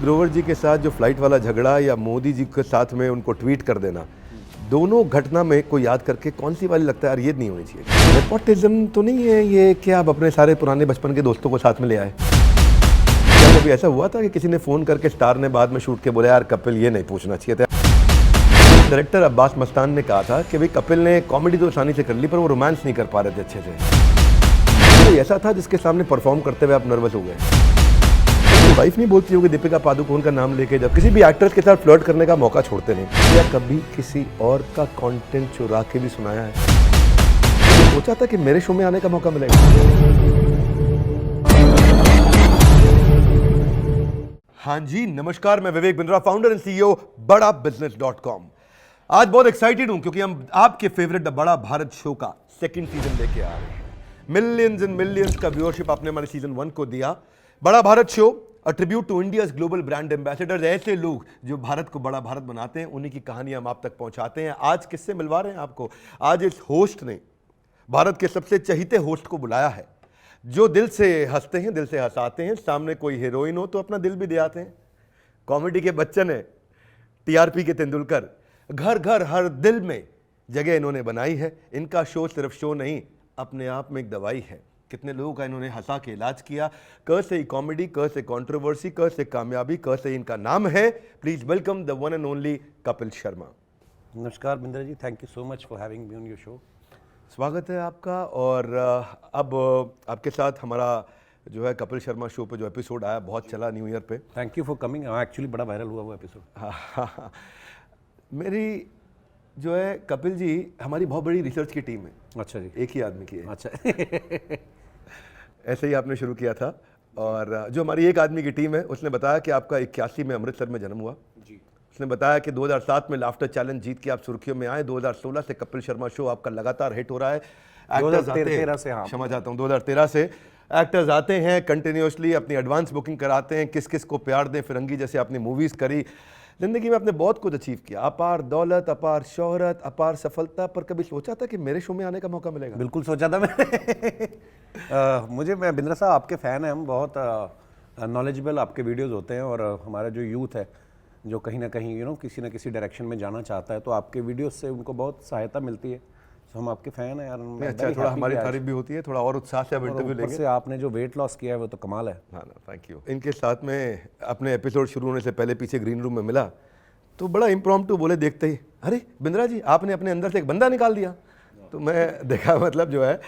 ग्रोवर जी के साथ जो फ्लाइट वाला झगड़ा या मोदी जी के साथ में उनको ट्वीट कर देना, दोनों घटना में कोई याद करके कौन सी वाली लगता है यार ये नहीं होनी चाहिए? नेपोटिज्म तो नहीं है ये कि आप अपने सारे पुराने बचपन के दोस्तों को साथ में ले आए? क्या कभी ऐसा हुआ था कि किसी ने फ़ोन करके स्टार ने बाद में शूट के बोला यार कपिल ये नहीं पूछना चाहिए था? डायरेक्टर अब्बास मस्तान ने कहा था कि भाई कपिल ने कॉमेडी तो आसानी से कर ली पर वो रोमांस नहीं कर पा रहे थे अच्छे से। तो ऐसा था जिसके सामने परफॉर्म करते हुए आप नर्वस हो गए? वाइफ नहीं बोलती होगी दीपिका पादुकोण का नाम लेके जब किसी भी एक्टर्स के साथ फ्लर्ट करने का मौका छोड़ते नहीं? क्या कभी किसी और का कंटेंट चुरा के भी सुनाया है? सोचा था कि मेरे शो में आने का मौका मिलेगा? हाँ जी नमस्कार, मैं Vivek Bindra, founder and CEO बड़ा बिजनेस.com। आज बहुत एक्साइटेड हूं क्योंकि हम आपके favourite the Bada Bharat show का सेकंड सीजन लेके आ रहे हैं। मिलियंस एंड मिलियंस का व्यूअरशिप आपने हमारे सीजन 1 को दिया। Bada Bharat show a tribute to India's global brand ambassadors, ऐसे लोग जो भारत को बड़ा भारत बनाते हैं, उन्हीं की कहानियां हम आप तक पहुंचाते हैं। आज किससे मिलवा रहे हैं आपको? आज इस होस्ट ने भारत के सबसे चहीते होस्ट को बुलाया है, जो दिल से हंसते हैं, दिल से हंसाते हैं। सामने कोई हीरोइन हो तो अपना दिल भी दे आते हैं। कॉमेडी के बच्चन है, टीआरपी के तेंदुलकर, घर घर हर दिल में जगह इन्होंने बनाई है। इनका शो सिर्फ शो नहीं, अपने आप में एक दवाई है। कितने लोगों का इन्होंने हंसा के इलाज किया। क से कॉमेडी, क से कंट्रोवर्सी, क से कामयाबी, क से इनका नाम है। Please welcome the one and only Kapil Sharma. नमस्कार Bindra ji, thank you so much for having me on your show. स्वागत है आपका। और अब आपके साथ हमारा जो है कपिल शर्मा शो पे जो एपिसोड आया, बहुत चला न्यू ईयर पे। Thank you for coming, actually बड़ा वायरल हुआ वो एपिसोड। हाँ, मेरी जो है कपिल जी, हमारी बहुत बड़ी रिसर्च की टीम है। अच्छा जी। एक ही आदमी की है। अच्छा ऐसे ही आपने शुरू किया था। और जो हमारी एक आदमी की टीम है उसने बताया कि आपका 81 में अमृतसर में जन्म हुआ जी। उसने बताया कि 2007 में लाफ्टर चैलेंज जीत के आप सुर्खियों में आए। 2016 से कपिल शर्मा शो आपका लगातार हिट हो रहा है। 2013 से, हाँ, क्षमा चाहता हूँ, 2013 से एक्टर्स आते हैं कंटिन्यूसली, अपनी एडवांस बुकिंग कराते हैं। किस किस को प्यार दें, फिरंगी जैसे आपने मूवीज़ करी। जिंदगी में आपने बहुत कुछ अचीव किया, अपार दौलत, अपार शोहरत, अपार सफलता। पर कभी सोचा था कि मेरे शो में आने का मौका मिलेगा? बिल्कुल सोचा था मैंने। मैं बिंद्रा साहब आपके फ़ैन हैं हम, बहुत नॉलेजेबल आपके वीडियोस होते हैं। और हमारा जो यूथ है जो कहीं ना कहीं किसी ना किसी डायरेक्शन में जाना चाहता है, तो आपके वीडियोस से उनको बहुत सहायता मिलती है। तो हम आपके फ़ैन हैं यार। अच्छा, थोड़ा हमारी तारीफ भी होती है, थोड़ा और उत्साह से अब इंटरव्यू लेंगे। से आपने जो वेट लॉस किया है वो तो कमाल है। हाँ ना, थैंक यू। इनके साथ में अपने एपिसोड शुरू होने से पहले पीछे ग्रीन रूम में मिला तो बड़ा इम्प्रॉम्प्टू बोले देखते ही, अरे बिंद्रा जी आपने अपने अंदर से एक बंदा निकाल दिया। तो मैं देखा मतलब जो है,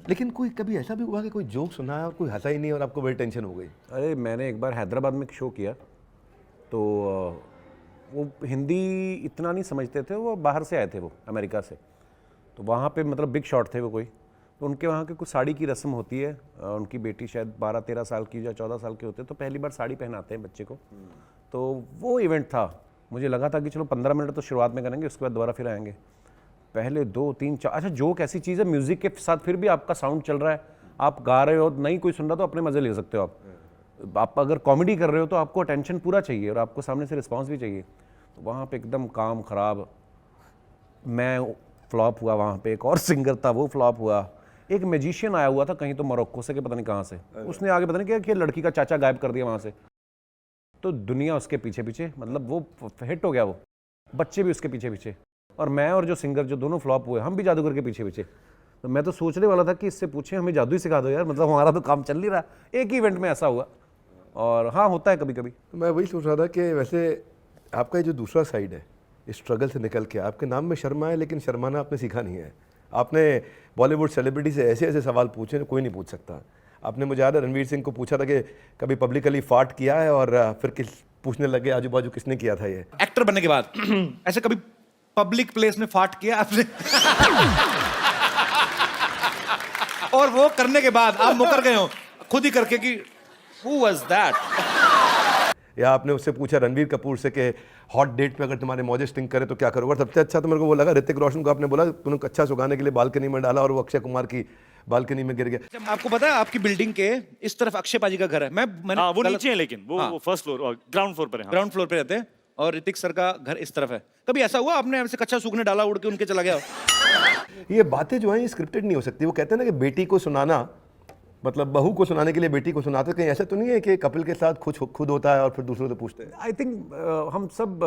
लेकिन कोई कभी ऐसा भी हुआ कि कोई जोक सुना है और कोई हंसा ही नहीं और आपको बड़ी टेंशन हो गई? अरे मैंने एक बार हैदराबाद में एक शो किया, तो वो हिंदी इतना नहीं समझते थे, वो बाहर से आए थे, वो अमेरिका से। तो वहाँ पे मतलब बिग शॉट थे वो कोई, तो उनके वहाँ के कुछ साड़ी की रस्म होती है। उनकी बेटी शायद 12-13 साल की या 14 साल के होते हैं, तो पहली बार साड़ी पहनाते हैं बच्चे को। तो वो इवेंट था, मुझे लगा था कि चलो 15 मिनट तो शुरुआत में करेंगे, उसके बाद दोबारा फिर आएंगे। पहले 2-3-4, अच्छा जोक ऐसी चीज़ है म्यूज़िक के साथ फिर भी आपका साउंड चल रहा है, आप गा रहे हो, नहीं कोई सुन रहा तो अपने मज़े ले सकते हो आप अगर कॉमेडी कर रहे हो तो आपको अटेंशन पूरा चाहिए और आपको सामने से रिस्पॉन्स भी चाहिए। तो वहाँ पे एकदम काम खराब, मैं फ्लॉप हुआ वहाँ पे, एक और सिंगर था वो फ्लॉप हुआ, एक मैजिशियन आया हुआ था कहीं तो मोरक्को से, कि पता नहीं कहाँ से, उसने आगे पता नहीं क्या कि लड़की का चाचा गायब कर दिया वहाँ से। तो दुनिया उसके पीछे पीछे, मतलब वो हिट हो गया, वो बच्चे भी उसके पीछे पीछे, और मैं और जो सिंगर जो दोनों फ्लॉप हुए, हम भी जादूगर के पीछे पीछे। तो मैं तो सोचने वाला था कि इससे पूछें हमें जादू ही सिखा दो यार, मतलब हमारा तो काम चल नहीं रहा। एक ही इवेंट में ऐसा हुआ, और हाँ होता है कभी कभी। तो मैं वही सोच रहा था कि वैसे आपका ये जो दूसरा साइड है, स्ट्रगल से निकल के आपके नाम में शर्मा है, लेकिन शर्माना आपने सीखा नहीं है। आपने बॉलीवुड सेलिब्रिटी से ऐसे ऐसे सवाल पूछे कोई नहीं पूछ सकता। आपने, मुझे याद है, रणवीर सिंह को पूछा था कि कभी पब्लिकली फाट किया है, और फिर किस पूछने लगे आजू बाजू किसने किया था ये। एक्टर बनने के बाद ऐसे कभी पब्लिक प्लेस में फाट किया आपने? और वो करने के बाद आप मुकर गए हो खुद ही करके कि who was that? या आपने उससे पूछा रणवीर कपूर से कि हॉट डेट पे अगर तुम्हारे मौजे स्टिंग करे तो क्या करोगे? सबसे अच्छा तो मेरे को वो लगा, ऋतिक रोशन को आपने बोला तूने अच्छा सुगाने के लिए बालकनी में डाला और वो अक्षय कुमार की बालकनी में गिर गया। आपको पता है आपकी बिल्डिंग के इस तरफ अक्षय पाजी का घर है। मैंने वो नीचे है, लेकिन वो फर्स्ट फ्लोर और ग्राउंड फ्लोर पर है। ग्राउंड फ्लोर पे रहते हैं और ऋतिक सर का घर इस तरफ है। कभी ऐसा हुआ आपने ऐसे कच्चा सूखने डाला, उड़ के उनके चला गया? ये बातें जो हैं ये स्क्रिप्टेड नहीं हो सकती। वो कहते हैं ना कि बेटी को सुनाना मतलब बहू को सुनाने के लिए बेटी को सुनाते, कहीं ऐसा तो नहीं है कि कपिल के साथ खुद होता है और फिर दूसरों से पूछते हैं? आई थिंक हम सब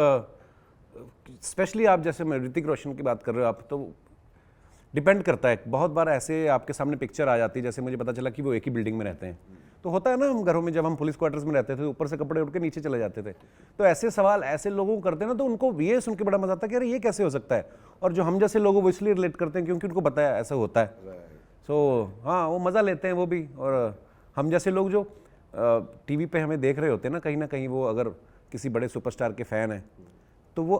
स्पेशली आप जैसे मैं ऋतिक रोशन की बात कर रहे हो आप, तो डिपेंड करता है। बहुत बार ऐसे आपके सामने पिक्चर आ जाती है, जैसे मुझे पता चला कि वो एक ही बिल्डिंग में रहते हैं, तो होता है ना, हम घरों में जब हम पुलिस क्वार्टर्स में रहते थे ऊपर से कपड़े उड़ के नीचे चले जाते थे, तो ऐसे सवाल ऐसे लोगों को करते हैं ना, तो उनको ये सुन के बड़ा मजा आता है कि अरे ये कैसे हो सकता है। और जो हम जैसे लोग वो इसलिए रिलेट करते हैं क्योंकि उनको पता है ऐसा होता है। सो हाँ, वो मज़ा लेते हैं वो भी। और हम जैसे लोग जो टीवी पे हमें देख रहे होते हैं ना कहीं वो अगर किसी बड़े सुपरस्टार के फ़ैन हैं, तो वो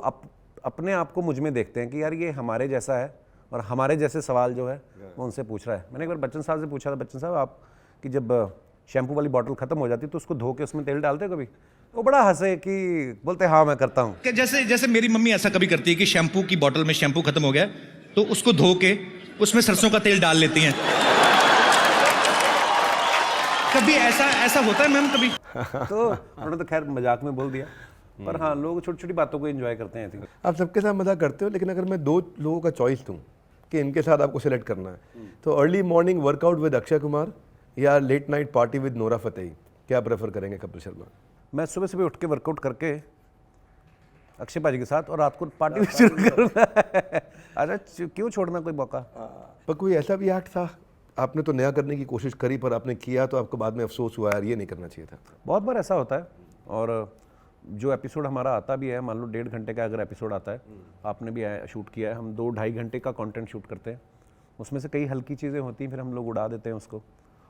अपने आप को मुझ में देखते हैं कि यार ये हमारे जैसा है और हमारे जैसे सवाल जो है वो उनसे पूछ रहा है। मैंने एक बार बच्चन साहब से पूछा था, बच्चन साहब आप कि जब शैम्पू वाली बॉटल ख़त्म हो जाती तो उसको धो के उसमें तेल डालते हो कभी? वो बड़ा हंसे कि बोलते हाँ मैं करता हूँ। कि जैसे मेरी मम्मी ऐसा कभी करती है कि शैम्पू की बोतल में शैम्पू खत्म हो गया तो उसको धो के उसमें सरसों का तेल डाल लेती हैं। कभी ऐसा होता है मैम कभी? तो उन्होंने तो खैर मजाक में बोल दिया, पर हाँ, लोग छोटी छोटी बातों को एंजॉय करते हैं। आई थिंक आप सबके साथ मजा करते हो, लेकिन अगर मैं 2 लोगों का चॉइस दूं कि इनके साथ आपको सिलेक्ट करना है, तो early morning workout with Akshay Kumar या late night party with Nora Fatehi, क्या प्रेफर करेंगे कपिल शर्मा? मैं सुबह सुबह उठ के वर्कआउट करके अक्षय पाजी के साथ और रात को पार्टी भी शुरू करना है। अरे क्यों छोड़ना कोई मौका। पर कोई ऐसा भी एक्ट था, आपने तो नया करने की कोशिश करी पर आपने किया तो आपको बाद में अफसोस हुआ यार ये नहीं करना चाहिए था? बहुत बार ऐसा होता है। और जो एपिसोड हमारा आता भी है, मान लो 1.5 घंटे का अगर एपिसोड आता है, आपने भी शूट किया है, हम 2-2.5 घंटे का कंटेंट शूट करते हैं, उसमें से कई हल्की चीज़ें होती हैं, फिर हम लोग उड़ा देते हैं उसको।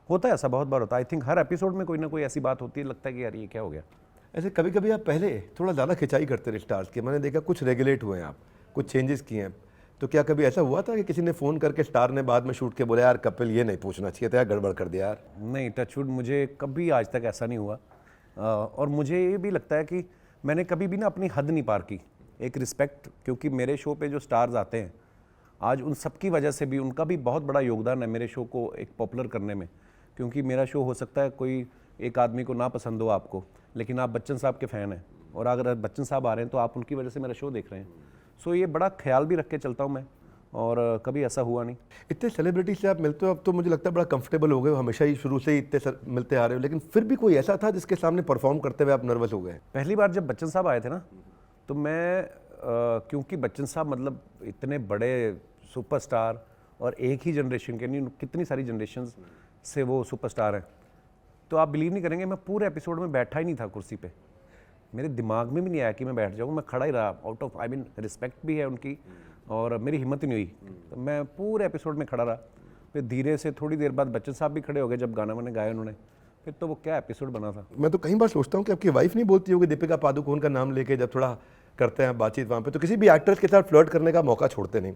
होता है ऐसा, बहुत बार होता है। आई थिंक हर एपिसोड में कोई ना कोई ऐसी बात होती है, लगता है कि यार ये क्या हो गया। ऐसे कभी कभी आप पहले थोड़ा ज़्यादा खिंचाई करते रहे स्टार्स की, मैंने देखा कुछ रेगुलेट हुए हैं आप, कुछ चेंजेस किए हैं, तो क्या कभी ऐसा हुआ था कि किसी ने फ़ोन करके स्टार ने बाद में शूट के बोला यार कपिल ये नहीं पूछना चाहिए था यार, गड़बड़ कर दिया यार? नहीं, टचवुड मुझे कभी आज तक ऐसा नहीं हुआ। और मुझे ये भी लगता है कि मैंने कभी भी ना अपनी हद नहीं पार की। एक रिस्पेक्ट, क्योंकि मेरे शो पे जो स्टार्स आते हैं आज उन सब की वजह से भी उनका भी बहुत बड़ा योगदान है मेरे शो को एक पॉपुलर करने में। क्योंकि मेरा शो हो सकता है कोई एक आदमी को ना पसंद हो आपको, लेकिन आप बच्चन साहब के फ़ैन हैं और अगर बच्चन साहब आ रहे हैं तो आप उनकी वजह से मेरा शो देख रहे हैं। सो ये बड़ा ख्याल भी रख के चलता हूँ मैं, और कभी ऐसा हुआ नहीं। इतने सेलिब्रिटी से आप मिलते हो, अब तो मुझे लगता है बड़ा कंफर्टेबल हो गए हो, हमेशा ही शुरू से ही इतने मिलते आ रहे हो, लेकिन फिर भी कोई ऐसा था जिसके सामने परफॉर्म करते हुए आप नर्वस हो गए? पहली बार जब बच्चन साहब आए थे ना, तो मैं क्योंकि बच्चन साहब मतलब इतने बड़े सुपरस्टार और एक ही जनरेशन के नहीं, कितनी सारी जनरेशन से वो सुपरस्टार हैं, तो आप बिलीव नहीं करेंगे, मैं पूरे एपिसोड में बैठा ही नहीं था कुर्सी पे। मेरे दिमाग में भी नहीं आया कि मैं बैठ जाऊँ, मैं खड़ा ही रहा। आउट ऑफ रिस्पेक्ट भी है उनकी, और मेरी हिम्मत ही नहीं हुई, तो मैं पूरे एपिसोड में खड़ा रहा। फिर धीरे से थोड़ी देर बाद बच्चन साहब भी खड़े हो गए जब गाना मैंने गाया उन्होंने, फिर तो वो क्या एपिसोड बना था। मैं तो कई बार सोचता हूँ कि आपकी वाइफ नहीं बोलती होगी दीपिका पादुकोण का नाम लेके, जब थोड़ा करते हैं बातचीत वहाँ पे, तो किसी भी एक्ट्रेस के साथ फ्लर्ट करने का मौका छोड़ते नहीं,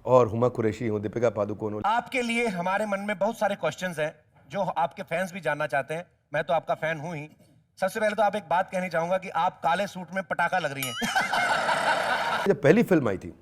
और हुमा कुरैशी हो, दीपिका पादुकोण हो। आपके लिए हमारे मन में बहुत सारे क्वेश्चंस हैं जो आपके फैंस भी जानना चाहते हैं। मैं तो आपका फैन हूं ही। सबसे पहले तो आप एक बात कहनी चाहूंगा कि आप काले सूट में पटाखा लग रही हैं। जब पहली फिल्म आई थी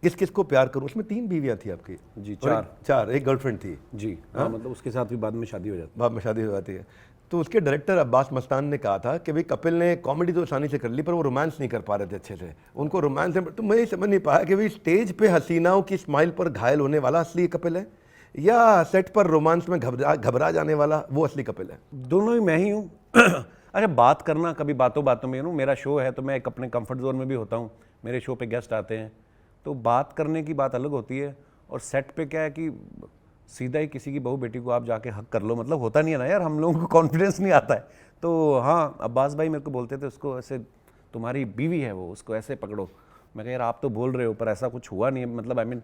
किस किस को प्यार करूं, उसमें 3 बीवियां थी आपकी? जी, चार, एक गर्लफ्रेंड थी जी। हाँ, मतलब उसके साथ भी बाद में शादी हो जाती। बाद में शादी हो जाती है। तो उसके डायरेक्टर अब्बास मस्तान ने कहा था कि भाई कपिल ने कॉमेडी तो आसानी से कर ली पर वो रोमांस नहीं कर पा रहे थे अच्छे से, उनको रोमांस में। तो मैं ये समझ नहीं पाया कि भाई स्टेज पे हसीनाओं की स्माइल पर घायल होने वाला असली कपिल है या सेट पर रोमांस में घबरा जाने वाला वो असली कपिल है? दोनों ही मैं ही हूँ। अच्छा, बात करना कभी बातों बातों में, मेरा शो है तो मैं एक अपने कंफर्ट जोन में भी होता हूँ, मेरे शो पे गेस्ट आते हैं तो बात करने की बात अलग होती है, और सेट पे क्या है कि सीधा ही किसी की बहू बेटी को आप जाके हक कर लो, मतलब होता नहीं है ना यार, हम लोगों को कॉन्फिडेंस नहीं आता है। तो हाँ, अब्बास भाई मेरे को बोलते थे उसको ऐसे, तुम्हारी बीवी है वो, उसको ऐसे पकड़ो। मैं कह यार आप तो बोल रहे हो पर ऐसा कुछ हुआ नहीं है, मतलब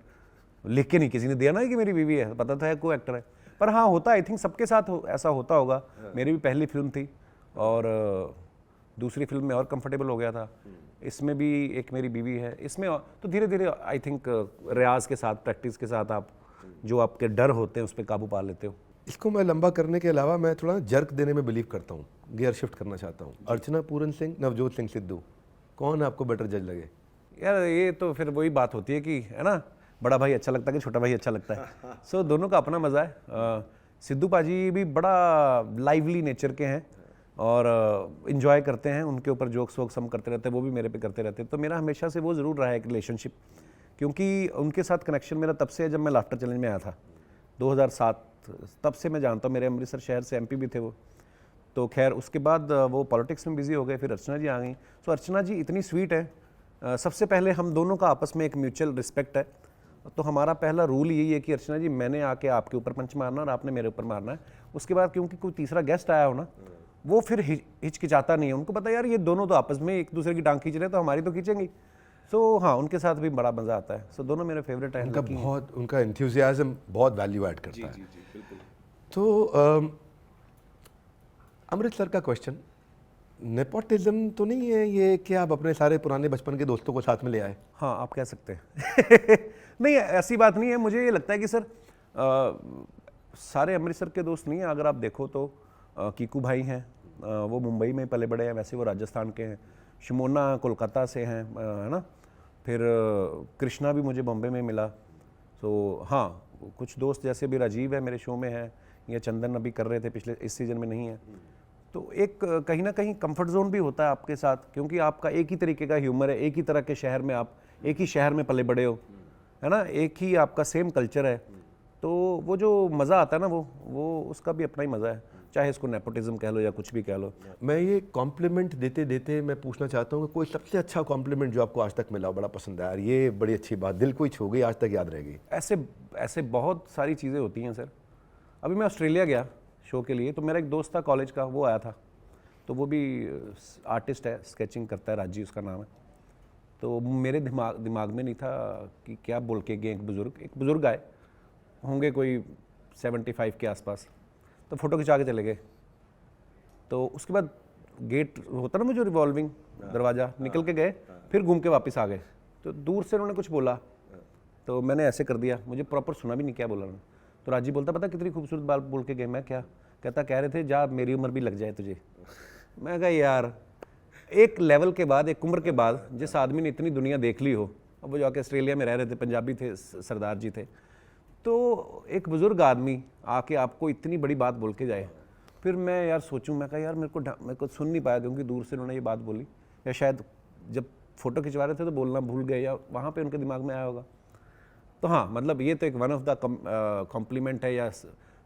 लिख के नहीं किसी ने दिया ना कि मेरी बीवी है, पता था को एक्टर है। पर हाँ होता, आई थिंक सबके साथ ऐसा होता होगा। मेरी भी पहली फिल्म थी और दूसरी फिल्म में और कंफर्टेबल हो गया था, इसमें भी एक मेरी बीवी है, इसमें तो धीरे धीरे आई थिंक रियाज के साथ, प्रैक्टिस के साथ आप जो आपके डर होते हैं उस पर काबू पा लेते हो। इसको मैं लंबा करने के अलावा मैं थोड़ा जर्क देने में बिलीव करता हूँ, गियर शिफ्ट करना चाहता हूँ। अर्चना पूरन सिंह, नवजोत सिंह सिद्धू, कौन आपको बेटर जज लगे? यार ये तो फिर वही बात होती है कि है ना, बड़ा भाई अच्छा लगता है कि छोटा भाई अच्छा लगता है। सो दोनों का अपना मज़ा है। सिद्धू पाजी भी बड़ा लाइवली नेचर के हैं और इन्जॉय करते हैं, उनके ऊपर जोक्स वोक्स हम करते रहते हैं, वो भी मेरे पे करते रहते हैं। तो मेरा हमेशा से वो ज़रूर रहा है एक रिलेशनशिप, क्योंकि उनके साथ कनेक्शन मेरा तब से है जब मैं लाफ्टर चैलेंज में आया था। 2007 तब से मैं जानता हूँ, मेरे अमृतसर शहर से एमपी भी थे वो। तो खैर उसके बाद वो पॉलिटिक्स में बिजी हो गए, फिर अर्चना जी आ गई। सो अर्चना जी इतनी स्वीट है। सबसे पहले हम दोनों का आपस में एक म्यूचुअल रिस्पेक्ट है। तो हमारा पहला रूल यही है कि अर्चना जी मैंने आके आपके ऊपर पंच मारना और आपने मेरे ऊपर मारना है। उसके बाद क्योंकि कोई तीसरा गेस्ट आया हो ना, वो फिर हिचकिचाता नहीं है। उनको पता यार ये दोनों तो आपस में एक दूसरे की टांग खींच रहे हैं, तो हमारी तो खींचेंगी। सो हाँ, उनके साथ भी बड़ा मज़ा आता है। सो दोनों मेरे फेवरेट हैं। उनका एंथुसियाज्म बहुत वैल्यू ऐड करता है। तो अमृतसर का क्वेश्चन, नेपोटिज्म तो नहीं है ये कि आप अपने सारे पुराने बचपन के दोस्तों को साथ में ले आए? हाँ, आप कह सकते हैं। नहीं, ऐसी बात नहीं है। मुझे ये लगता है कि सर सारे अमृतसर के दोस्त नहीं हैं। अगर आप देखो तो कीकू भाई हैं, वो मुंबई में पले बड़े हैं, वैसे वो राजस्थान के हैं। शमोना कोलकाता से हैं, है ना। फिर कृष्णा भी मुझे बॉम्बे में मिला। तो हाँ, कुछ दोस्त जैसे भी राजीव है मेरे शो में है, या चंदन अभी कर रहे थे पिछले, इस सीज़न में नहीं है। तो एक कहीं ना कहीं कंफर्ट जोन भी होता है आपके साथ, क्योंकि आपका एक ही तरीके का ह्यूमर है, एक ही तरह के शहर में, आप एक ही शहर में पले बड़े हो, है ना, एक ही आपका सेम कल्चर है। तो वो जो मज़ा आता है ना, वो उसका भी अपना ही मज़ा है, चाहे इसको नेपोटिज्म कह लो या कुछ भी कह लो। मैं ये कॉम्प्लीमेंट देते देते मैं पूछना चाहता हूँ कि कोई सबसे अच्छा कॉम्प्लीमेंट जो आपको आज तक मिला हो, बड़ा पसंद आया, ये बड़ी अच्छी बात, दिल को ही छू गई, आज तक याद रहेगी? ऐसे बहुत सारी चीज़ें होती हैं सर। अभी मैं ऑस्ट्रेलिया गया शो के लिए, तो मेरा एक दोस्त था कॉलेज का, वो आया था। तो वो भी आर्टिस्ट है, स्केचिंग करता है, राजी उसका नाम है। तो मेरे दिमाग में नहीं था कि क्या बोल के गए। एक बुज़ुर्ग आए होंगे कोई 75 के आसपास, तो फ़ोटो खिंचा के चले गए। तो उसके बाद गेट होता ना, मुझे रिवॉल्विंग दरवाज़ा, निकल के गए, फिर घूम के वापस आ गए। तो दूर से उन्होंने कुछ बोला, तो मैंने ऐसे कर दिया, मुझे प्रॉपर सुना भी नहीं क्या बोला उन्होंने। तो राजी बोलता, पता कितनी खूबसूरत बात बोल के गए? मैं क्या कहता, कह रहे थे जा मेरी उम्र भी लग जाए तुझे। मैं कहा यार, एक लेवल के बाद, एक उम्र के बाद, जिस आदमी ने इतनी दुनिया देख ली हो, अब वो जाके ऑस्ट्रेलिया में रह रहे थे, पंजाबी थे, सरदार जी थे, तो एक बुज़ुर्ग आदमी आके आपको इतनी बड़ी बात बोल के जाए। फिर मैं यार सोचूं, मैं कहा यार मेरे को सुन नहीं पाया, क्योंकि दूर से उन्होंने ये बात बोली, या शायद जब फ़ोटो खिंचवा रहे थे तो बोलना भूल गए, या वहाँ पे उनके दिमाग में आया होगा। तो हाँ, मतलब ये तो एक वन ऑफ द कॉम्प्लीमेंट है, या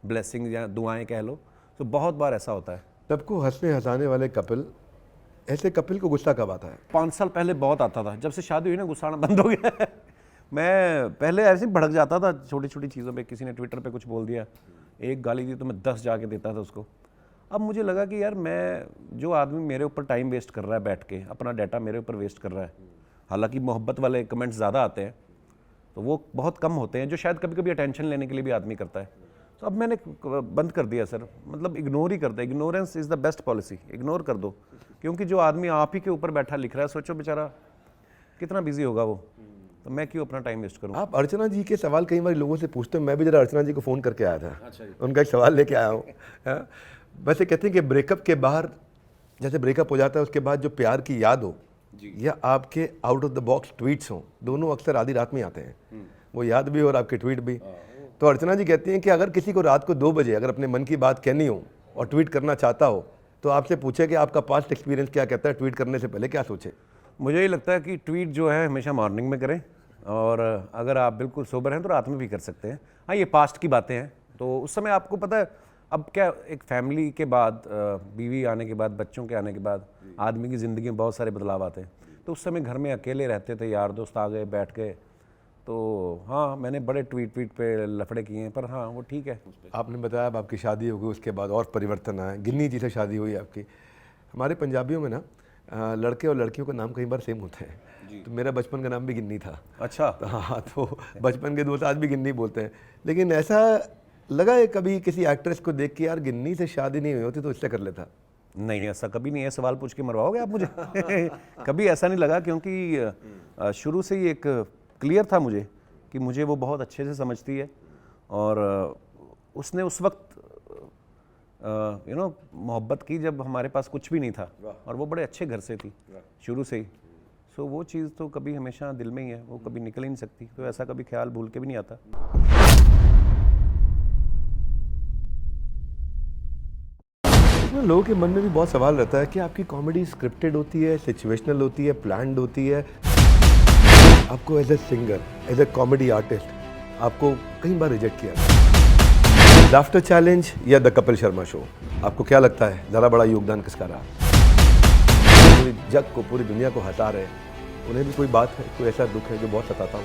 ब्लेसिंग, या दुआएं कह लो। तो बहुत बार ऐसा होता है। सबको हंसने हंसाने वाले कपिल, ऐसे कपिल को गुस्सा कब आता है? 5 साल पहले बहुत आता था, जब से शादी हुई ना गुस्सा आना बंद हो गया। मैं पहले ऐसे ही भड़क जाता था छोटी छोटी चीज़ों पे, किसी ने ट्विटर पे कुछ बोल दिया, एक गाली दी तो मैं 10 जाके देता था उसको। अब मुझे लगा कि यार, मैं जो आदमी मेरे ऊपर टाइम वेस्ट कर रहा है बैठ के, अपना डाटा मेरे ऊपर वेस्ट कर रहा है, हालांकि मोहब्बत वाले कमेंट्स ज़्यादा आते हैं, तो वो बहुत कम होते हैं जो शायद कभी कभी अटेंशन लेने के लिए भी आदमी करता है। तो अब मैंने बंद कर दिया सर, मतलब इग्नोर ही करता है। Ignorance is the best policy, ignore कर दो। क्योंकि जो आदमी आप ही के ऊपर बैठा लिख रहा है, सोचो बेचारा कितना बिजी होगा वो, तो मैं क्यों अपना टाइम वेस्ट करूँ। आप अर्चना जी के सवाल कई बार लोगों से पूछते हो, मैं भी जरा अर्चना जी को फ़ोन करके आया था। अच्छा, उनका एक सवाल लेके आया हूँ। वैसे कहते हैं कि ब्रेकअप के बाहर, जैसे ब्रेकअप हो जाता है उसके बाद जो प्यार की याद हो, या आपके out of the box tweets हों, दोनों अक्सर आधी रात में आते हैं, वो याद भी और आपके ट्वीट भी। तो अर्चना जी कहती हैं कि अगर किसी को रात को 2 बजे अगर अपने मन की बात कहनी हो और ट्वीट करना चाहता हो, तो आपसे पूछे कि आपका पास्ट एक्सपीरियंस क्या कहता है, ट्वीट करने से पहले क्या सोचे? मुझे ये लगता है कि ट्वीट जो है हमेशा मॉर्निंग में करें, और अगर आप बिल्कुल सोबर हैं तो रात में भी कर सकते हैं। हाँ, ये पास्ट की बातें हैं, तो उस समय आपको पता है, अब क्या, एक फैमिली के बाद, बीवी आने के बाद, बच्चों के आने के बाद, आदमी की ज़िंदगी में बहुत सारे बदलाव आते हैं। तो उस समय घर में अकेले रहते थे, यार दोस्त आ गए, बैठ गए, तो हाँ, मैंने बड़े ट्वीट पे लफड़े किए हैं, पर हाँ वो ठीक है। आपने बताया अब आपकी शादी हो गई, उसके बाद और परिवर्तन आए, गिन्नी जी से शादी हुई आपकी। हमारे पंजाबियों में ना लड़के और लड़कियों का नाम कई बार सेम होते हैं, तो मेरा बचपन का नाम भी गिन्नी था। अच्छा। हाँ, तो बचपन के दोस्त आज भी गिन्नी बोलते हैं। लेकिन ऐसा लगा है कभी किसी एक्ट्रेस को देख के, यार गिन्नी से शादी नहीं हुई होती तो इससे कर लेता? नहीं, ऐसा कभी नहीं है। सवाल पूछ के मरवाओगे आप मुझे? कभी ऐसा नहीं लगा, क्योंकि शुरू से ही एक क्लियर था मुझे कि मुझे वो बहुत अच्छे से समझती है, और उसने उस वक्त मोहब्बत की जब हमारे पास कुछ भी नहीं था, और वो बड़े अच्छे घर से थी शुरू से ही। सो वो चीज़ तो कभी हमेशा दिल में ही है, वो कभी निकल ही नहीं सकती, तो ऐसा कभी ख्याल भूल के भी नहीं आता। लोगों के मन में भी बहुत सवाल रहता है कि आपकी कॉमेडी स्क्रिप्टेड होती है, सिचुएशनल होती है, प्लान्ड होती है। आपको as a singer, as a comedy artist, आपको कई बार रिजेक्ट किया। लाफ्टर चैलेंज या द कपिल शर्मा शो, आपको क्या लगता है ज़्यादा बड़ा योगदान किसका रहा? पूरी जग को, पूरी दुनिया को हंसा रहे हैं, उन्हें भी कोई बात है, कोई ऐसा दुख है जो बहुत सताता हो?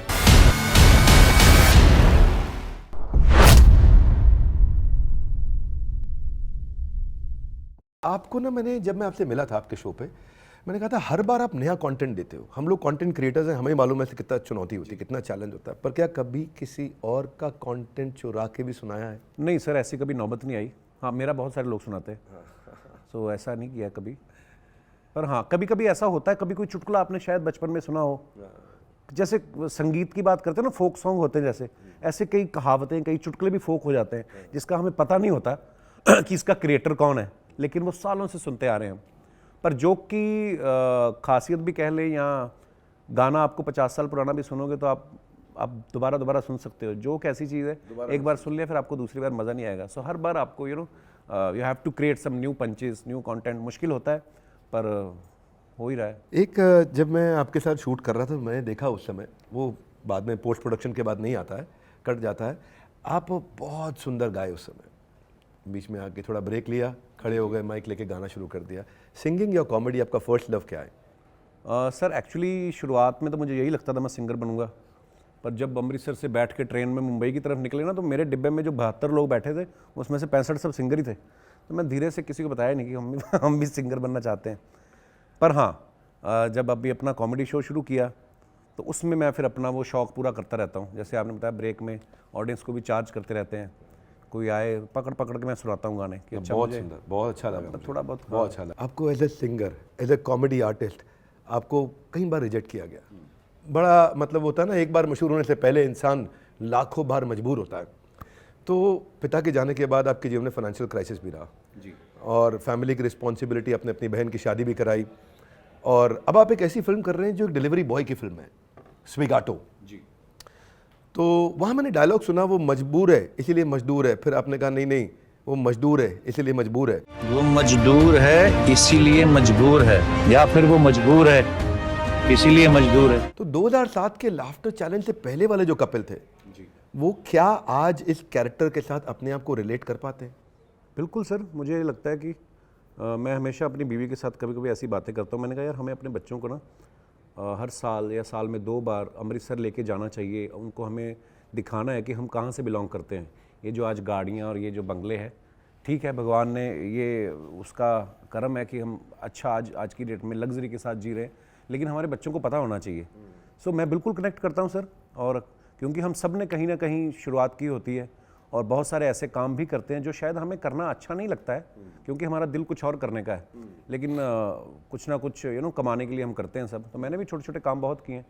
आपको ना, जब मैं आपसे मिला था आपके शो पे, मैंने कहा था हर बार आप नया कंटेंट देते हो। हम लोग कंटेंट क्रिएटर्स हैं, हमें मालूम है कि कितना चुनौती होती है, कितना चैलेंज होता है, पर क्या कभी किसी और का कंटेंट चुरा के भी सुनाया है? नहीं सर, ऐसी कभी नौबत नहीं आई। हाँ, मेरा बहुत सारे लोग सुनाते हैं, सो ऐसा नहीं किया कभी। पर हाँ, कभी कभी ऐसा होता है, कभी कोई चुटकुला आपने शायद बचपन में सुना हो, जैसे संगीत की बात करते हैं ना, फोक सॉन्ग होते हैं जैसे, ऐसे कई कहावतें, कई चुटकुले भी फोक हो जाते हैं जिसका हमें पता नहीं होता कि इसका क्रिएटर कौन है, लेकिन वो सालों से सुनते आ रहे हैं हम। पर जोक की खासियत भी कह लें, या गाना आपको 50 साल पुराना भी सुनोगे तो आप दोबारा सुन सकते हो। जोक ऐसी चीज़ है, एक बार सुन लिया फिर आपको दूसरी बार मज़ा नहीं आएगा। सो हर बार आपको you have to create some new punches, new content. मुश्किल होता है पर हो ही रहा है। एक जब मैं आपके साथ शूट कर रहा था, मैंने देखा उस समय, वो बाद में पोस्ट प्रोडक्शन के बाद नहीं आता है, कट जाता है, आप बहुत सुंदर गाए उस समय। बीच में आके थोड़ा ब्रेक लिया, खड़े हो गए, माइक लेके गाना शुरू कर दिया। सिंगिंग या कॉमेडी, आपका फर्स्ट लव क्या है? सर एक्चुअली शुरुआत में तो मुझे यही लगता था मैं सिंगर बनूंगा, पर जब अमृतसर से बैठ के ट्रेन में मुंबई की तरफ निकले ना, तो मेरे डिब्बे में जो 72 लोग बैठे थे, उसमें से 65 सब सिंगर ही थे। तो मैं धीरे से किसी को बताया नहीं कि हम भी सिंगर बनना चाहते हैं। पर हाँ, जब अभी अपना कॉमेडी शो शुरू किया तो उसमें मैं फिर अपना वो शौक़ पूरा करता रहता हूँ। जैसे आपने बताया, ब्रेक में ऑडियंस को भी चार्ज करते रहते हैं, कोई आए पकड़ पकड़ के मैं सुनाता हूँ गाने कि अच्छा, बहुत मुझे सुंदर, बहुत अच्छा लगा मुझे। थोड़ा बहुत बहुत अच्छा लगा। आपको as a singer, as a comedy artist, आपको कई बार रिजेक्ट किया गया। बड़ा मतलब होता है ना, एक बार मशहूर होने से पहले इंसान लाखों बार मजबूर होता है। तो पिता के जाने के बाद आपके जीवन में फाइनेंशियल क्राइसिस भी रहा जी, और फैमिली की रिस्पॉन्सिबिलिटी, आपने अपनी बहन की शादी भी कराई, और अब आप एक ऐसी फिल्म कर रहे हैं जो एक डिलीवरी बॉय की फिल्म है, स्विगाटो जी। तो वहाँ मैंने डायलॉग सुना, वो मजबूर है इसीलिए मजदूर है। फिर आपने कहा नहीं, वो मजदूर है इसीलिए मजबूर है। वो मजदूर है इसीलिए मजबूर है, या फिर वो मजबूर है इसीलिए मजदूर है। तो 2007 के लाफ्टर चैलेंज से पहले वाले जो कपिल थे जी, वो क्या आज इस कैरेक्टर के साथ अपने आप को रिलेट कर पाते हैं? बिल्कुल सर, मुझे लगता है कि मैं हमेशा अपनी बीवी के साथ कभी कभी ऐसी बातें करता हूँ। मैंने कहा यार, हमें अपने बच्चों को ना हर साल या साल में 2 बार अमृतसर लेके जाना चाहिए। उनको हमें दिखाना है कि हम कहाँ से बिलोंग करते हैं। ये जो आज गाड़ियाँ और ये जो बंगले हैं, ठीक है, भगवान ने ये उसका करम है कि हम अच्छा आज की डेट में लग्जरी के साथ जी रहे हैं, लेकिन हमारे बच्चों को पता होना चाहिए। सो मैं बिल्कुल कनेक्ट करता हूँ सर, और क्योंकि हम सब ने कहीं ना कहीं शुरुआत की होती है, और बहुत सारे ऐसे काम भी करते हैं जो शायद हमें करना अच्छा नहीं लगता है, क्योंकि हमारा दिल कुछ और करने का है, लेकिन कुछ ना कुछ कमाने के लिए हम करते हैं सब। तो मैंने भी छोटे छोटे काम बहुत किए हैं।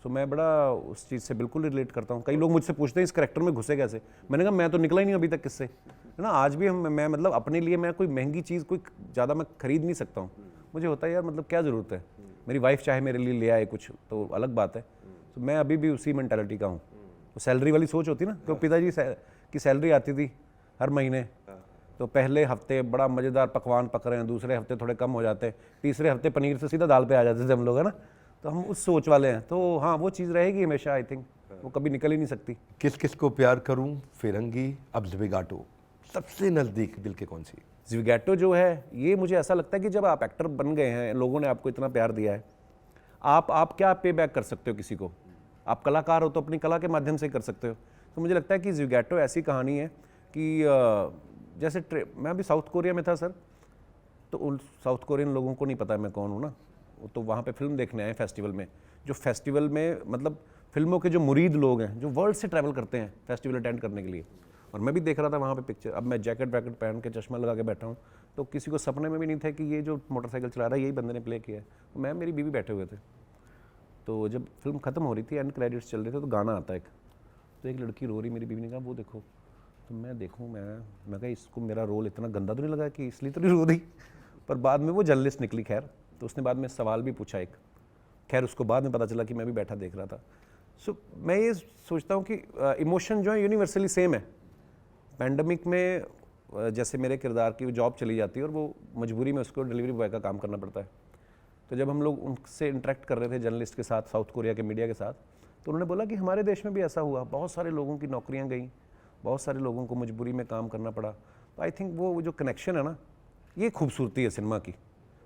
सो मैं बड़ा उस चीज़ से बिल्कुल रिलेट करता हूँ। कई लोग मुझसे पूछते हैं इस कैरेक्टर में घुसे कैसे। मैंने कहा मैं तो निकला ही नहीं अभी तक किससे, है ना। आज भी मैं मतलब अपने लिए मैं कोई महंगी चीज़ कोई ज़्यादा मैं खरीद नहीं सकता हूँ। मुझे होता है यार, मतलब क्या ज़रूरत है, मेरी वाइफ चाहे मेरे लिए ले आए कुछ तो अलग बात है। तो मैं अभी भी उसी मेंटालिटी का हूँ। तो सैलरी वाली सोच होती ना, क्योंकि पिताजी की सैलरी आती थी हर महीने, तो पहले हफ्ते बड़ा मज़ेदार पकवान पक रहे हैं, दूसरे हफ्ते थोड़े कम हो जाते हैं, तीसरे हफ्ते पनीर से सीधा दाल पे आ जाते थे हम लोग, है ना। तो हम उस सोच वाले हैं। तो हाँ, वो चीज़ रहेगी हमेशा, आई थिंक वो कभी निकल ही नहीं सकती। किस किस को प्यार करूं, फिरंगी, अब स्विगाटो, सबसे नज़दीक दिल के कौन सी? स्विगाटो जो है, ये मुझे ऐसा लगता है कि जब आप एक्टर बन गए हैं, लोगों ने आपको इतना प्यार दिया है, आप क्या पे बैक कर सकते हो किसी को। आप कलाकार हो तो अपनी कला के माध्यम से कर सकते हो। तो मुझे लगता है कि स्विगाटो ऐसी कहानी है कि जैसे मैं अभी साउथ कोरिया में था सर, तो उन साउथ कोरियन लोगों को नहीं पता मैं कौन हूँ ना, वो तो वहाँ पे फिल्म देखने आए फेस्टिवल में। जो फेस्टिवल में मतलब फिल्मों के जो मुरीद लोग हैं, जो वर्ल्ड से ट्रैवल करते हैं फेस्टिवल अटेंड करने के लिए, और मैं भी देख रहा था वहाँ पे पिक्चर। अब मैं जैकेट वैकेट पहन के चश्मा लगा के बैठा हूँ, तो किसी को सपने में भी नहीं था कि ये जो मोटरसाइकिल चला रहा है यही बंदे ने प्ले किया है। तो मैं मेरी बीवी बैठे हुए थे, तो जब फिल्म खत्म हो रही थी, एंड क्रेडिट्स चल रहे थे, तो गाना आता है तो एक लड़की रो रही, मेरी बीवी ने कहा वो देखो। तो मैं देखूँ, मैं कहा इसको मेरा रोल इतना गंदा तो नहीं लगा कि इसलिए तो नहीं रो रही। पर बाद में वो जर्नलिस्ट निकली, खैर, तो उसने बाद में सवाल भी पूछा एक, खैर उसको बाद में पता चला कि मैं भी बैठा देख रहा था। सो मैं ये सोचता हूँ कि इमोशन जो है यूनिवर्सली सेम है। पैंडमिक में जैसे मेरे किरदार की जॉब चली जाती है और वो मजबूरी में उसको डिलीवरी बॉय का काम करना पड़ता है। तो जब हम लोग उनसे इंटरेक्ट कर रहे थे जर्नलिस्ट के साथ, साउथ कोरिया के मीडिया के साथ, तो उन्होंने बोला कि हमारे देश में भी ऐसा हुआ, बहुत सारे लोगों की नौकरियां गई, बहुत सारे लोगों को मजबूरी में काम करना पड़ा। तो आई थिंक वो जो कनेक्शन है ना, ये खूबसूरती है सिनेमा की।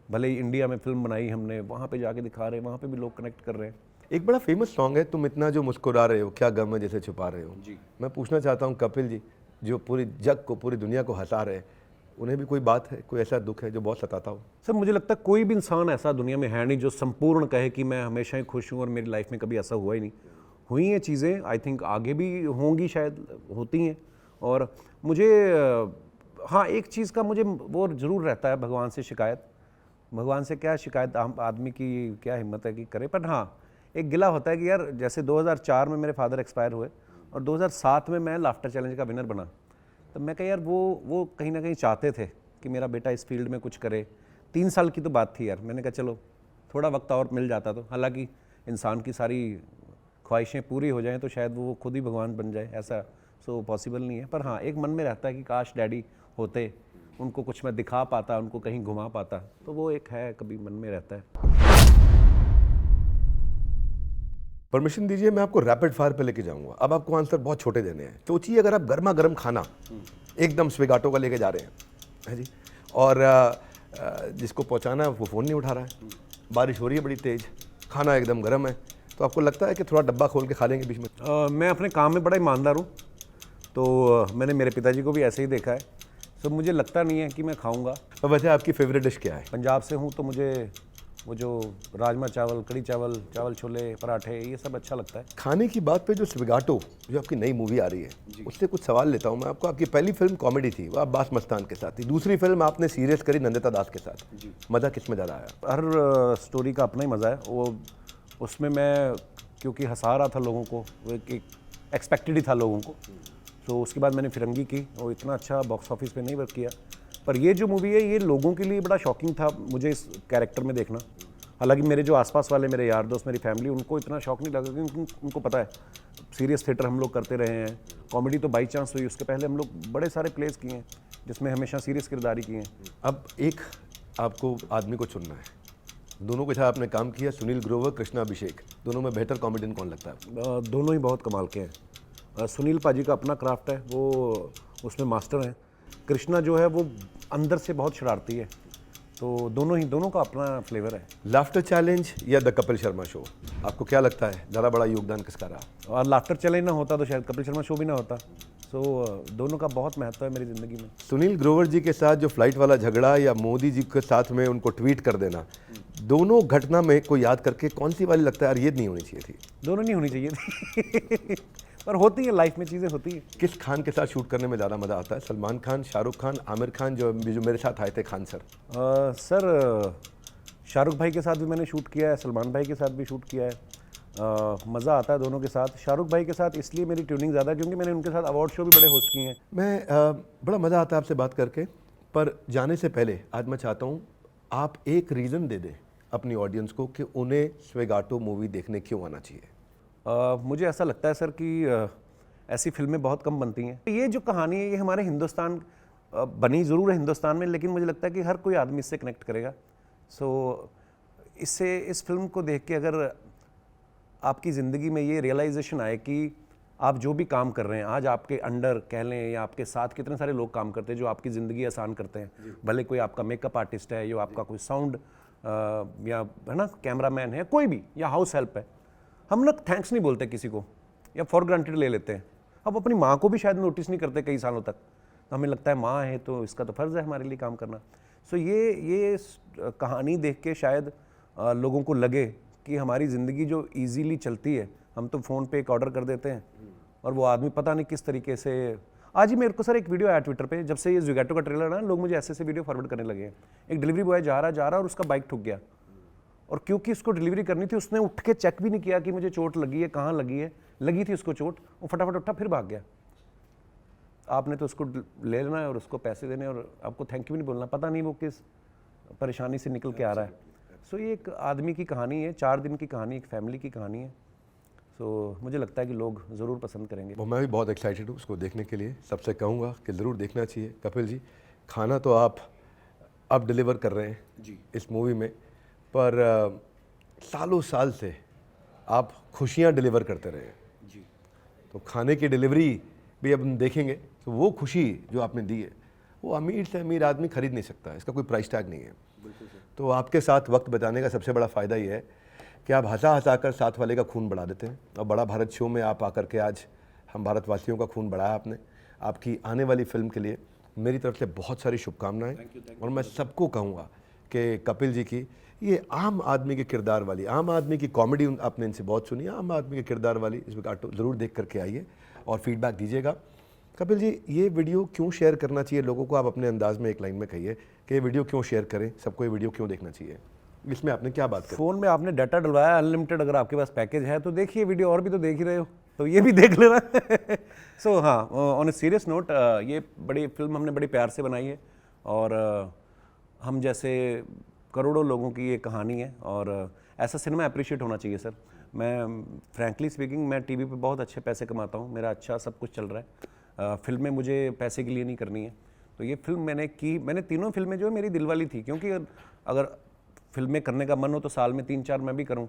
भले ही इंडिया में फिल्म बनाई हमने, वहाँ पे जाके दिखा रहे हैं, वहाँ पे भी लोग कनेक्ट कर रहे हैं। एक बड़ा फेमस सॉन्ग है, तुम इतना जो मुस्कुरा रहे हो, क्या गम है जैसे छुपा रहे हो। जी मैं पूछना चाहता हूँ कपिल जी, जो पूरी जग को, पूरी दुनिया को हंसा रहे हैं, उन्हें भी कोई बात है, कोई ऐसा दुख है जो बहुत सताता हो? सर मुझे लगता है कोई भी इंसान ऐसा दुनिया में है नहीं जो संपूर्ण कहे कि मैं हमेशा ही खुश हूँ और मेरी लाइफ में कभी ऐसा हुआ ही नहीं। हुई हैं चीज़ें, आई थिंक आगे भी होंगी, शायद होती हैं। और मुझे हाँ, एक चीज़ का मुझे वो ज़रूर रहता है, भगवान से शिकायत। भगवान से क्या शिकायत, आम आदमी की क्या हिम्मत है कि करे। पर हाँ, एक गिला होता है कि यार जैसे 2004 में मेरे फादर एक्सपायर हुए और 2007 में मैं लाफ्टर चैलेंज का विनर बना, तो मैं कहा यार वो कहीं ना कहीं चाहते थे कि मेरा बेटा इस फील्ड में कुछ करे। 3 साल की तो बात थी यार, मैंने कहा चलो थोड़ा वक्त और मिल जाता तो। हालांकि इंसान की सारी ख्वाहिशें पूरी हो जाएं तो शायद वो खुद ही भगवान बन जाए, ऐसा सो पॉसिबल नहीं है। पर हाँ, एक मन में रहता है कि काश डैडी होते, उनको कुछ मैं दिखा पाता, उनको कहीं घुमा पाता। तो वो एक है, कभी मन में रहता है। परमिशन दीजिए, मैं आपको रैपिड फायर पे लेके जाऊंगा। अब आपको आंसर बहुत छोटे देने हैं। सोचिए अगर आप गर्मा गर्म खाना एकदम स्वेगाटो का लेके जा रहे हैं, है जी, और जिसको पहुंचाना है वो फ़ोन नहीं उठा रहा है, बारिश हो रही है बड़ी तेज़, खाना एकदम गर्म है, तो आपको लगता है कि थोड़ा डब्बा खोल के खा लेंगे बीच में? मैं अपने काम में बड़ा ईमानदार हूँ, तो मैंने मेरे पिताजी को भी ऐसे ही देखा है। तो मुझे लगता नहीं है कि मैं खाऊंगा। अब वैसे आपकी फेवरेट डिश क्या है? पंजाब से हूँ तो मुझे वो जो राजमा चावल, कड़ी चावल, चावल छोले, पराठे, ये सब अच्छा लगता है। खाने की बात पे जो स्विगाटो, जो आपकी नई मूवी आ रही है, उससे कुछ सवाल लेता हूँ मैं आपको। आपकी पहली फिल्म कॉमेडी थी, वो अब्बास मस्तान के साथ थी। दूसरी फिल्म आपने सीरियस करी नंदिता दास के साथ। मज़ा किस में ज़्यादा आया? हर स्टोरी का अपना ही मज़ा है। वो उसमें मैं क्योंकि हंसा रहा था लोगों को, वो एक एक्सपेक्टेड ही था लोगों को। तो उसके बाद मैंने फिरंगी की, वो इतना अच्छा बॉक्स ऑफिस पे नहीं वर्क किया। पर ये जो मूवी है, ये लोगों के लिए बड़ा शॉकिंग था मुझे इस कैरेक्टर में देखना। हालांकि मेरे जो आसपास वाले मेरे यार दोस्त, मेरी फैमिली, उनको इतना शौक नहीं लगा, क्योंकि उनको पता है सीरियस थिएटर हम लोग करते रहे हैं। कॉमेडी तो बाई चांस हुई, उसके पहले हम लोग बड़े सारे प्लेस किए हैं जिसमें हमेशा सीरियस किरदारी किए हैं। अब एक आपको आदमी को चुनना है, दोनों के साथ आपने काम किया, सुनील ग्रोवर, कृष्णा अभिषेक, दोनों में बेहतर कॉमेडियन कौन लगता है? दोनों ही बहुत कमाल के हैं। सुनील पाजी का अपना क्राफ्ट है, वो उसमें मास्टर हैं। कृष्णा जो है वो अंदर से बहुत शरारती है। तो दोनों का अपना फ्लेवर है। लाफ्टर चैलेंज या द कपिल शर्मा शो, आपको क्या लगता है ज़्यादा बड़ा योगदान किसका रहा? और लाफ्टर चैलेंज ना होता तो शायद कपिल शर्मा शो भी ना होता। सो दोनों का बहुत महत्व है मेरी ज़िंदगी में। सुनील ग्रोवर जी के साथ जो फ्लाइट वाला झगड़ा या मोदी जी के साथ में उनको ट्वीट कर देना, दोनों घटना में को याद करके कौन सी वाली लगता है यार ये नहीं होनी चाहिए थी? दोनों नहीं होनी चाहिए थी पर होती है, लाइफ में चीज़ें होती हैं। किस खान के साथ शूट करने में ज़्यादा मज़ा आता है? सलमान खान, शाहरुख खान, आमिर खान, जो मेरे साथ आए थे खान सर? सर शाहरुख भाई के साथ भी मैंने शूट किया है, सलमान भाई के साथ भी शूट किया है। मज़ा आता है दोनों के साथ। शाहरुख भाई के साथ इसलिए मेरी ट्यूनिंग ज़्यादा है क्योंकि मैंने उनके साथ अवार्ड शो भी बड़े होस्ट किए हैं। मैं बड़ा मज़ा आता है आपसे बात करके, पर जाने से पहले आज मैं चाहता हूँ आप एक रीज़न दे दें अपनी ऑडियंस को कि उन्हें स्वेगाटो मूवी देखने क्यों आना चाहिए। मुझे ऐसा लगता है सर कि ऐसी फिल्में बहुत कम बनती हैं। ये जो कहानी है ये हमारे हिंदुस्तान बनी ज़रूर है हिंदुस्तान में, लेकिन मुझे लगता है कि हर कोई आदमी इससे कनेक्ट करेगा। सो इससे इस फिल्म को देख के अगर आपकी ज़िंदगी में ये रियलाइजेशन आए कि आप जो भी काम कर रहे हैं, आज आपके अंडर कह लें या आपके साथ कितने सारे लोग काम करते हैं जो आपकी ज़िंदगी आसान करते हैं। भले कोई आपका मेकअप आर्टिस्ट है, या आपका कोई साउंड या है ना कैमरामैन है, कोई भी, या हाउस हेल्प है। हम लोग थैंक्स नहीं बोलते किसी को या फॉर ग्रांटेड ले लेते हैं। अब अपनी माँ को भी शायद नोटिस नहीं करते कई सालों तक, तो हमें लगता है माँ है तो इसका तो फ़र्ज़ है हमारे लिए काम करना। सो ये कहानी देख के शायद लोगों को लगे कि हमारी ज़िंदगी जो इजीली चलती है, हम तो फ़ोन पे एक ऑर्डर कर देते हैं और वो आदमी पता नहीं किस तरीके से। आज ही मेरे को सर एक वीडियो आया ट्विटर पे, जब से ये ज़ोमैटो का ट्रेलर ना, लोग मुझे ऐसे वीडियो फॉरवर्ड करने लगे हैं। एक डिलीवरी बॉय जा रहा और उसका बाइक ठुक गया, और क्योंकि उसको डिलीवरी करनी थी उसने उठ के चेक भी नहीं किया कि मुझे चोट लगी है, कहाँ लगी है, लगी थी उसको चोट, वो फटाफट उठा फिर भाग गया। आपने तो उसको ले लेना है और उसको पैसे देने और आपको थैंक यू भी नहीं बोलना, पता नहीं वो किस परेशानी से निकल के आ रहा है। सो ये एक आदमी की कहानी है, 4 दिन की कहानी, एक फैमिली की कहानी है। सो मुझे लगता है कि लोग ज़रूर पसंद करेंगे। मैं भी बहुत एक्साइटेड हूँ उसको देखने के लिए, सबसे कहूँगा कि ज़रूर देखना चाहिए। कपिल जी, खाना तो आप अब डिलीवर कर रहे हैं जी इस मूवी में, पर सालों साल से आप खुशियाँ डिलीवर करते रहे हैं जी, तो खाने की डिलीवरी भी अब हम देखेंगे तो वो खुशी जो आपने दी है वो अमीर से अमीर आदमी खरीद नहीं सकता, इसका कोई प्राइस टैग नहीं है। तो आपके साथ वक्त बिताने का सबसे बड़ा फ़ायदा ये है कि आप हंसा हंसा कर साथ वाले का खून बढ़ा देते हैं, और बड़ा भारत शो में आप आकर के आज हम भारतवासियों का खून बढ़ाया आपने। आपकी आने वाली फिल्म के लिए मेरी तरफ से बहुत सारी शुभकामनाएं, और मैं सबको कहूँगा कि कपिल जी की ये आम आदमी के किरदार वाली, आम आदमी की कॉमेडी आपने इनसे बहुत सुनी, आम आदमी के किरदार वाली इस वक्त ज़रूर देख करके आइए और फीडबैक दीजिएगा। कपिल जी, ये वीडियो क्यों शेयर करना चाहिए लोगों को? आप अपने अंदाज में एक लाइन में कहिए कि ये वीडियो क्यों शेयर करें, सबको ये वीडियो क्यों देखना चाहिए, इसमें आपने क्या बात करी? फ़ोन में आपने डाटा डलवाया अनलिमिटेड, अगर आपके पास पैकेज है तो देखिए वीडियो, और भी तो देख ही रहे हो, तो ये भी देख लेना। सो हाँ, ऑन ए सीरियस नोट, ये बड़ी फिल्म हमने बड़े प्यार से बनाई है, और हम जैसे करोड़ों लोगों की ये कहानी है, और ऐसा सिनेमा अप्रिशिएट होना चाहिए सर। मैं फ्रैंकली स्पीकिंग, मैं टीवी पे बहुत अच्छे पैसे कमाता हूँ, मेरा अच्छा सब कुछ चल रहा है। फिल्में मुझे पैसे के लिए नहीं करनी है, तो ये फिल्म मैंने की, मैंने तीनों फिल्में जो है मेरी दिलवाली थी, क्योंकि अगर फिल्में करने का मन हो तो साल में 3-4 मैं भी करूं।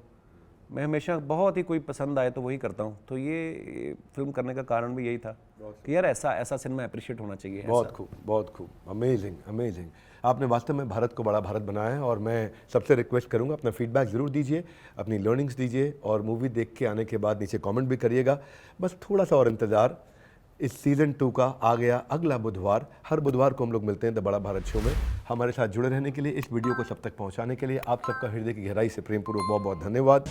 मैं हमेशा बहुत ही कोई पसंद आए तो वही करता हूं, तो ये फिल्म करने का कारण भी यही था कि यार ऐसा सिनेमा अप्रिशिएट होना चाहिए। बहुत खूब, बहुत खूब, अमेजिंग अमेजिंग। आपने वास्तव में भारत को बड़ा भारत बनाया है, और मैं सबसे रिक्वेस्ट करूंगा अपना फीडबैक ज़रूर दीजिए, अपनी लर्निंग्स दीजिए, और मूवी देख के आने के बाद नीचे कमेंट भी करिएगा। बस थोड़ा सा और इंतज़ार, इस सीज़न 2 का आ गया अगला बुधवार। हर बुधवार को हम लोग मिलते हैं द बड़ा भारत शो में। हमारे साथ जुड़े रहने के लिए, इस वीडियो को सब तक पहुंचाने के लिए आप सबका हृदय की गहराई से प्रेमपूर्वक बहुत बहुत धन्यवाद।